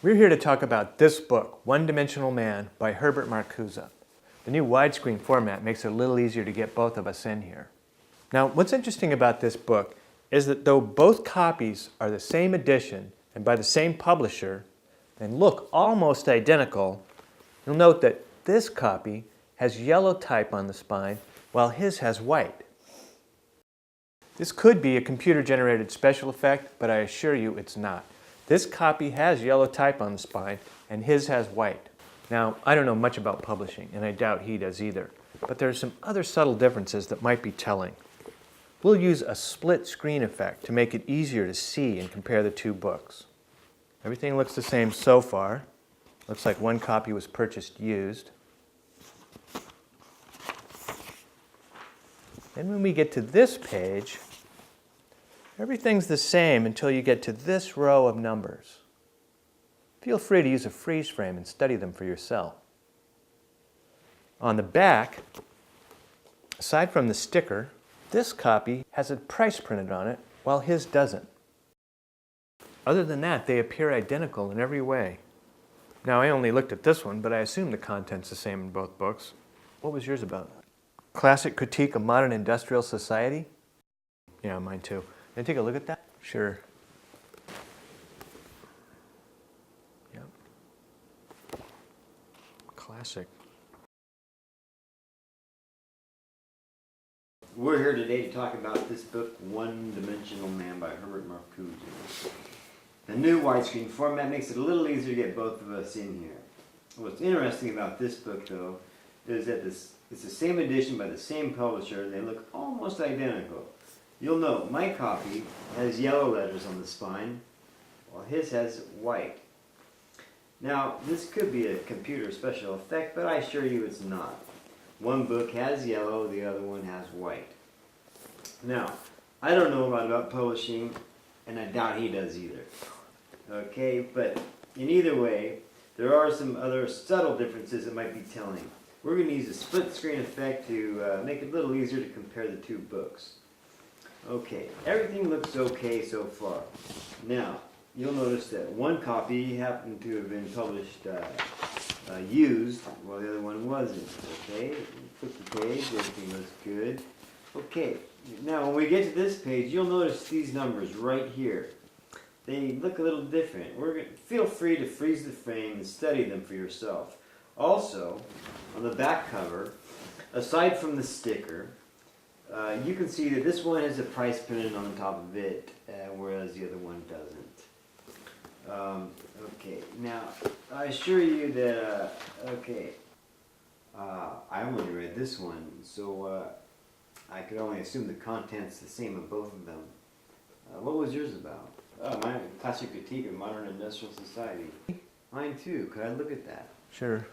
We're here to talk about this book, One-Dimensional Man by Herbert Marcuse. The new widescreen format makes it a little easier to get both of us in here. Now, what's interesting about this book is that though both copies are the same edition and by the same publisher and look almost identical, you'll note that this copy has yellow type on the spine while his has white. This could be a computer-generated special effect, but I assure you it's not. This copy has yellow type on the spine, and his has white. Now, I don't know much about publishing, and I doubt he does either, but there are some other subtle differences that might be telling. We'll use a split screen effect to make it easier to see and compare the two books. Everything looks the same so far. Looks like one copy was purchased used. Then when we get to this page, everything's the same until you get to this row of numbers. Feel free to use a freeze frame and study them for yourself. On the back, aside from the sticker, this copy has a price printed on it, while his doesn't. Other than that, they appear identical in every way. Now, I only looked at this one, but I assume the content's the same in both books. What was yours about? Classic Critique of Modern Industrial Society? Yeah, mine too. Can I take a look at that? Sure. Yep. Classic. We're here today to talk about this book, One-Dimensional Man by Herbert Marcuse. The new widescreen format makes it a little easier to get both of us in here. What's interesting about this book, though, is that it's the same edition by the same publisher. They look almost identical. You'll note my copy has yellow letters on the spine, while his has white. Now, this could be a computer special effect, but I assure you it's not. One book has yellow, the other one has white. Now, I don't know a lot about publishing, and I doubt he does either. Okay, but in either way, there are some other subtle differences that might be telling. We're going to use a split screen effect to make it a little easier to compare the two books. Okay, everything looks okay so far. Now, you'll notice that one copy happened to have been published used, while the other one wasn't. Okay, flip the page, everything looks good. Okay, now when we get to this page, you'll notice these numbers right here. They look a little different. Feel free to freeze the frame and study them for yourself. Also, on the back cover, aside from the sticker, you can see that this one has a price printed on the top of it, whereas the other one doesn't. Okay, now I assure you that, I only read this one, so I could only assume the content's the same of both of them. What was yours about? Oh, mine, Classic Critique of Modern Industrial Society. Mine too. Could I look at that? Sure.